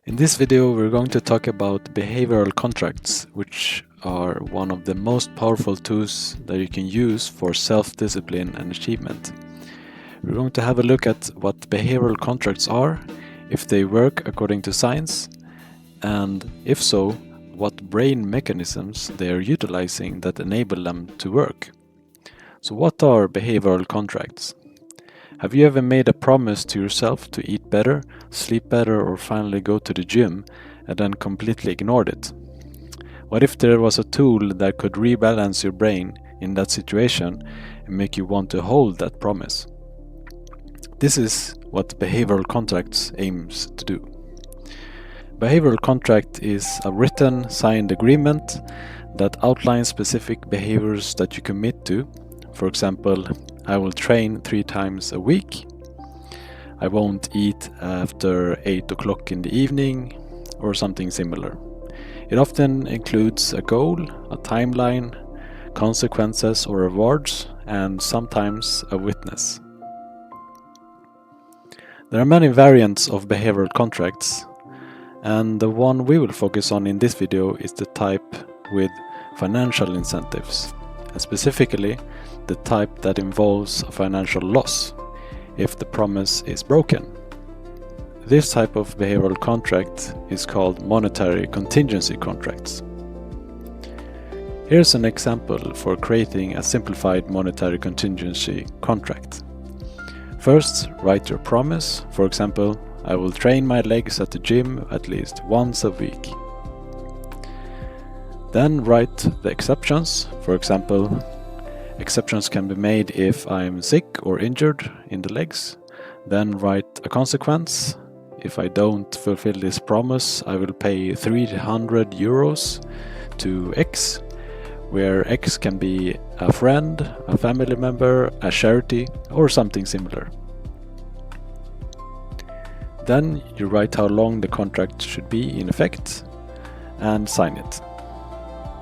In this video, we're going to talk about behavioral contracts, which are one of the most powerful tools that you can use for self-discipline and achievement. We're going to have a look at what behavioral contracts are, if they work according to science, and if so, what brain mechanisms they are utilizing that enable them to work. So what are behavioral contracts? Have you ever made a promise to yourself to eat better, sleep better, or finally go to the gym and then completely ignored it? What if there was a tool that could rebalance your brain in that situation and make you want to hold that promise? This is what behavioral contracts aims to do. Behavioral contract is a written, signed agreement that outlines specific behaviors that you commit to. For example, I will train 3 times a week. I won't eat after 8 o'clock in the evening, or something similar. It often includes a goal, a timeline, consequences or rewards, and sometimes a witness. There are many variants of behavioral contracts, and the one we will focus on in this video is the type with financial incentives, and specifically the type that involves a financial loss if the promise is broken. This type of behavioral contract is called monetary contingency contracts. Here's an example for creating a simplified monetary contingency contract. First, write your promise. For example, I will train my legs at the gym at least once a week. Then write the exceptions. For example, exceptions can be made if I'm sick or injured in the legs. Then write a consequence. If I don't fulfill this promise, I will pay 300 euros to X, where X can be a friend, a family member, a charity, or something similar. Then you write how long the contract should be in effect and sign it.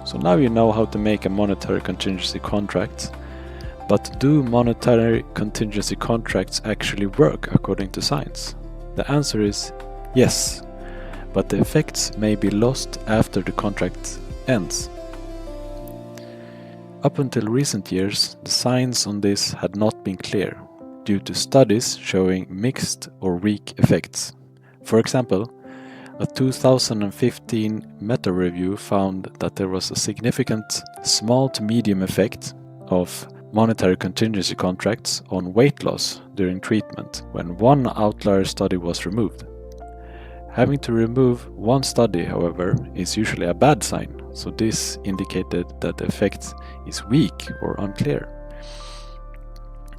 So now you know how to make a monetary contingency contract, but do monetary contingency contracts actually work according to science? The answer is yes, but the effects may be lost after the contract ends. Up until recent years, the science on this had not been clear, due to studies showing mixed or weak effects. For example, a 2015 meta-review found that there was a significant small to medium effect of monetary contingency contracts on weight loss during treatment when one outlier study was removed. Having to remove one study, however, is usually a bad sign, so this indicated that the effect is weak or unclear.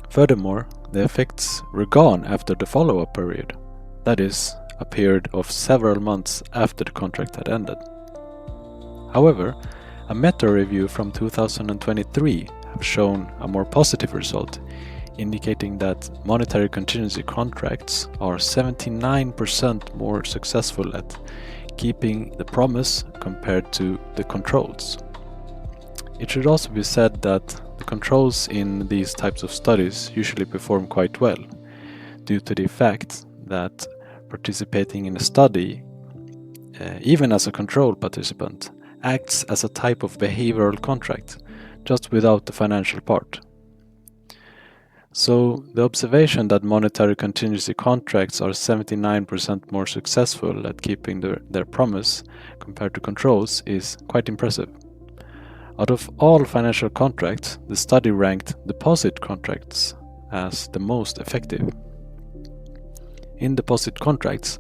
Furthermore, the effects were gone after the follow-up period, that is, a period of several months after the contract had ended. However, a meta-review from 2023 have shown a more positive result, indicating that monetary contingency contracts are 79% more successful at keeping the promise compared to the controls. It should also be said that the controls in these types of studies usually perform quite well, due to the fact that participating in a study, even as a control participant, acts as a type of behavioral contract, just without the financial part. So the observation that monetary contingency contracts are 79% more successful at keeping their promise compared to controls is quite impressive. Out of all financial contracts, the study ranked deposit contracts as the most effective. In deposit contracts,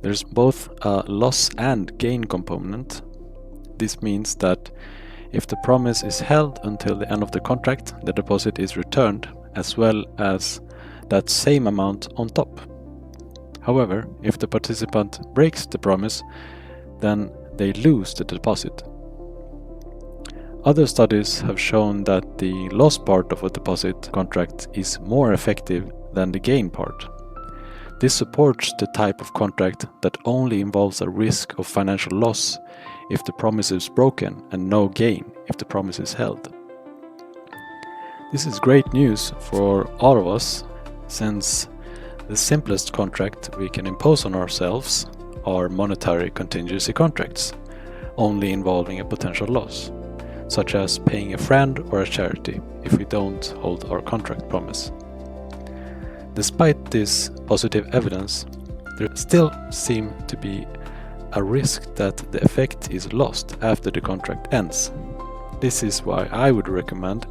there's both a loss and gain component. This means that if the promise is held until the end of the contract, the deposit is returned, as well as that same amount on top. However, if the participant breaks the promise, then they lose the deposit. Other studies have shown that the loss part of a deposit contract is more effective than the gain part. This supports the type of contract that only involves a risk of financial loss if the promise is broken and no gain if the promise is held. This is great news for all of us, since the simplest contract we can impose on ourselves are monetary contingency contracts, only involving a potential loss, such as paying a friend or a charity if we don't hold our contract promise. Despite this positive evidence, there still seems to be a risk that the effect is lost after the contract ends. This is why I would recommend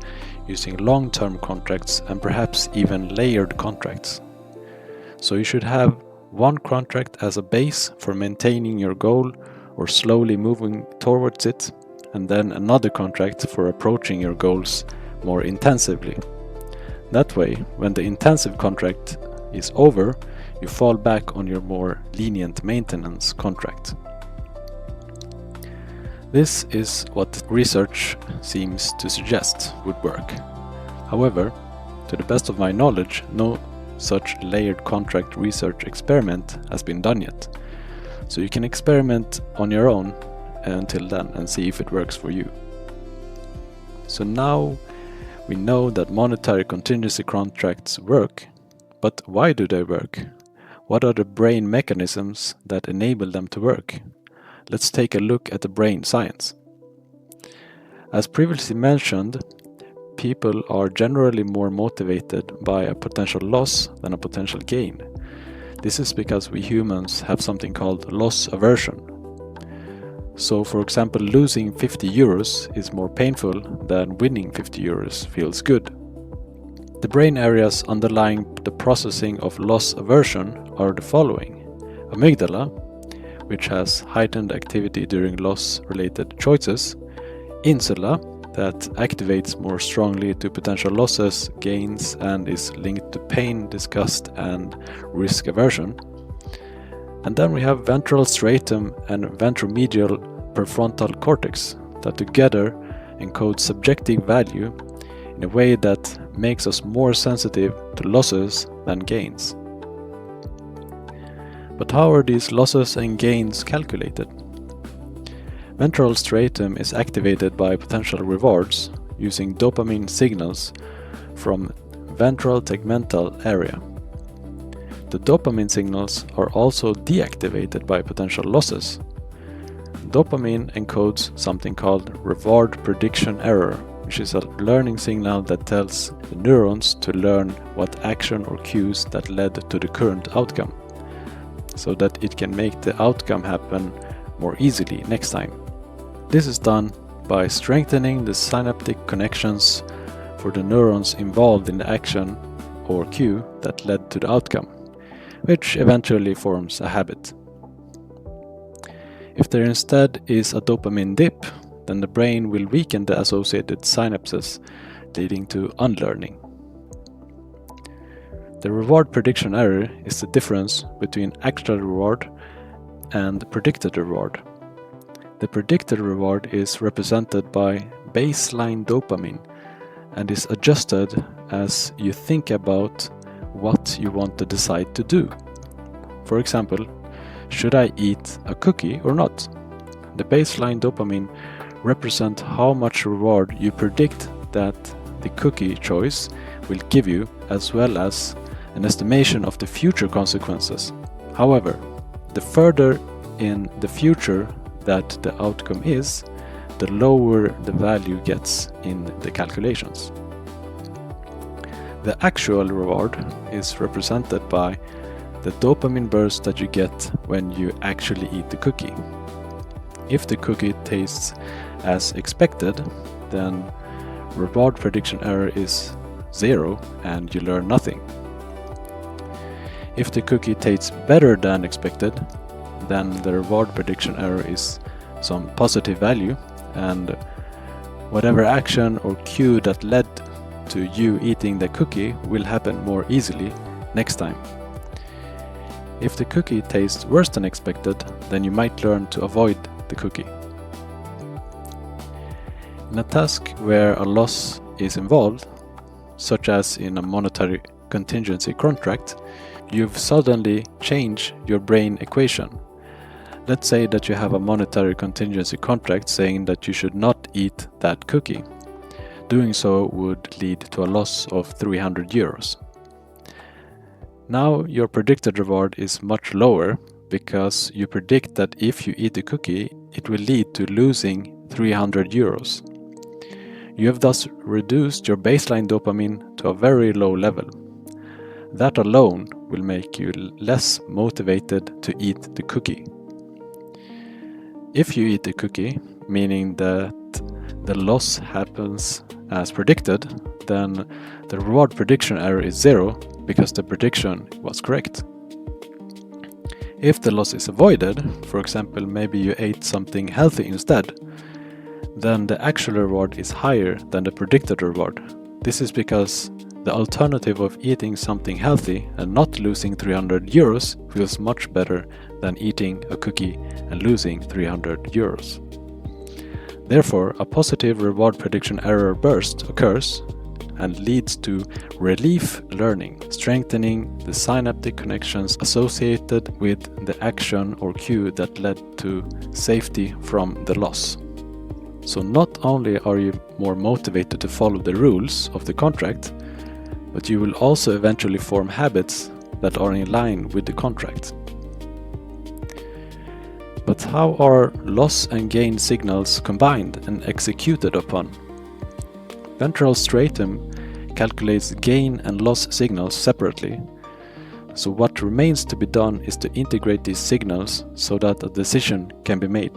using long-term contracts and perhaps even layered contracts. So you should have one contract as a base for maintaining your goal or slowly moving towards it, and then another contract for approaching your goals more intensively. That way, when the intensive contract is over, you fall back on your more lenient maintenance contract. This is what research seems to suggest would work. However, to the best of my knowledge, no such layered contract research experiment has been done yet. So you can experiment on your own until then and see if it works for you. So now we know that monetary contingency contracts work, but why do they work? What are the brain mechanisms that enable them to work? Let's take a look at the brain science. As previously mentioned, people are generally more motivated by a potential loss than a potential gain. This is because we humans have something called loss aversion. So, for example, losing 50 euros is more painful than winning 50 euros feels good. The brain areas underlying the processing of loss aversion are the following: amygdala, which has heightened activity during loss-related choices; insula, that activates more strongly to potential losses, gains, and is linked to pain, disgust, and risk aversion. And then we have ventral striatum and ventromedial prefrontal cortex that together encode subjective value in a way that makes us more sensitive to losses than gains. But how are these losses and gains calculated? Ventral striatum is activated by potential rewards using dopamine signals from ventral tegmental area. The dopamine signals are also deactivated by potential losses. Dopamine encodes something called reward prediction error, which is a learning signal that tells the neurons to learn what action or cues that led to the current outcome, so that it can make the outcome happen more easily next time. This is done by strengthening the synaptic connections for the neurons involved in the action or cue that led to the outcome, which eventually forms a habit. If there instead is a dopamine dip, then the brain will weaken the associated synapses, leading to unlearning. The reward prediction error is the difference between actual reward and predicted reward. The predicted reward is represented by baseline dopamine and is adjusted as you think about what you want to decide to do. For example, should I eat a cookie or not? The baseline dopamine represents how much reward you predict that the cookie choice will give you, as well as an estimation of the future consequences. However, the further in the future that the outcome is, the lower the value gets in the calculations. The actual reward is represented by the dopamine burst that you get when you actually eat the cookie. If the cookie tastes as expected, then reward prediction error is 0 and you learn nothing. If the cookie tastes better than expected, then the reward prediction error is some positive value, and whatever action or cue that led to you eating the cookie will happen more easily next time. If the cookie tastes worse than expected, then you might learn to avoid the cookie. In a task where a loss is involved, such as in a monetary contingency contract, you've suddenly changed your brain equation. Let's say that you have a monetary contingency contract saying that you should not eat that cookie. Doing so would lead to a loss of 300 euros. Now your predicted reward is much lower, because you predict that if you eat a cookie, it will lead to losing 300 euros. You have thus reduced your baseline dopamine to a very low level. That alone will make you less motivated to eat the cookie. If you eat the cookie, meaning that the loss happens as predicted, then the reward prediction error is 0 because the prediction was correct. If the loss is avoided, for example, maybe you ate something healthy instead, then the actual reward is higher than the predicted reward. This is because the alternative of eating something healthy and not losing 300 euros feels much better than eating a cookie and losing 300 euros. Therefore, a positive reward prediction error burst occurs and leads to relief learning, strengthening the synaptic connections associated with the action or cue that led to safety from the loss. So not only are you more motivated to follow the rules of the contract, but you will also eventually form habits that are in line with the contract. But how are loss and gain signals combined and executed upon? Ventral striatum calculates gain and loss signals separately, so what remains to be done is to integrate these signals so that a decision can be made.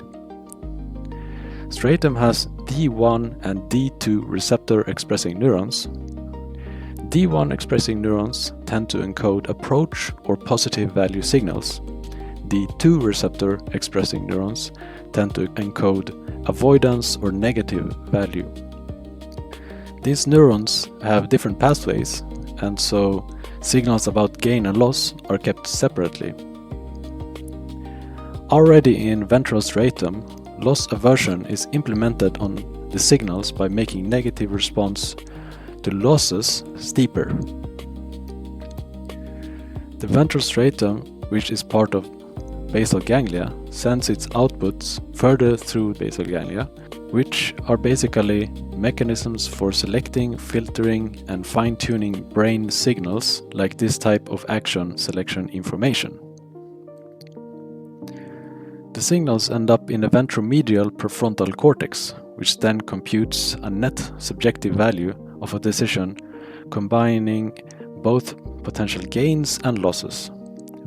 Striatum has D1 and D2 receptor expressing neurons. D1 expressing neurons tend to encode approach or positive value signals. D2 receptor expressing neurons tend to encode avoidance or negative value. These neurons have different pathways, and so signals about gain and loss are kept separately. Already in ventral striatum, loss aversion is implemented on the signals by making negative response to losses steeper. The ventral striatum, which is part of basal ganglia, sends its outputs further through basal ganglia, which are basically mechanisms for selecting, filtering, and fine-tuning brain signals like this type of action selection information. The signals end up in the ventromedial prefrontal cortex, which then computes a net subjective value of a decision combining both potential gains and losses.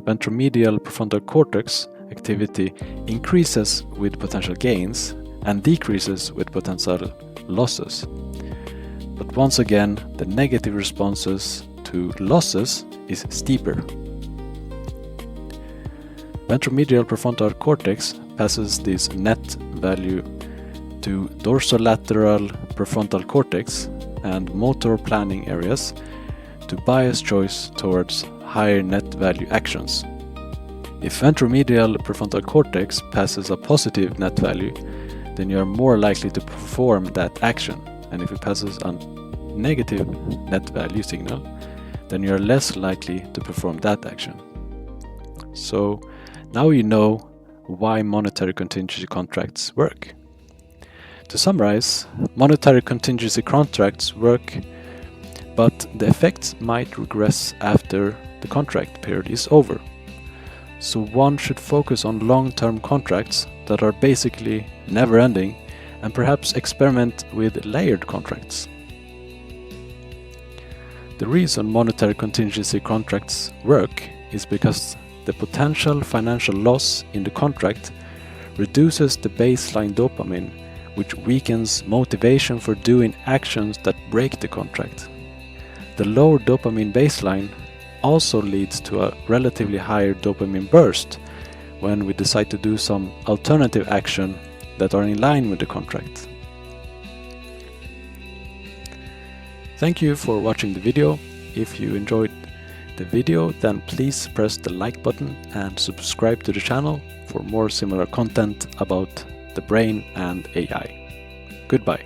Ventromedial prefrontal cortex activity increases with potential gains and decreases with potential losses. But once again, the negative responses to losses is steeper. Ventromedial prefrontal cortex passes this net value to dorsolateral prefrontal cortex and motor planning areas to bias choice towards higher net value actions. If ventromedial prefrontal cortex passes a positive net value, then you are more likely to perform that action, and if it passes a negative net value signal, then you are less likely to perform that action. So now you know why monetary contingency contracts work. To summarize, monetary contingency contracts work, but the effects might regress after the contract period is over. So one should focus on long-term contracts that are basically never-ending and perhaps experiment with layered contracts. The reason monetary contingency contracts work is because the potential financial loss in the contract reduces the baseline dopamine, which weakens motivation for doing actions that break the contract. The lower dopamine baseline also leads to a relatively higher dopamine burst when we decide to do some alternative action that are in line with the contract. Thank you for watching the video. If you enjoyed the video, then please press the like button and subscribe to the channel for more similar content about the brain and AI. Goodbye.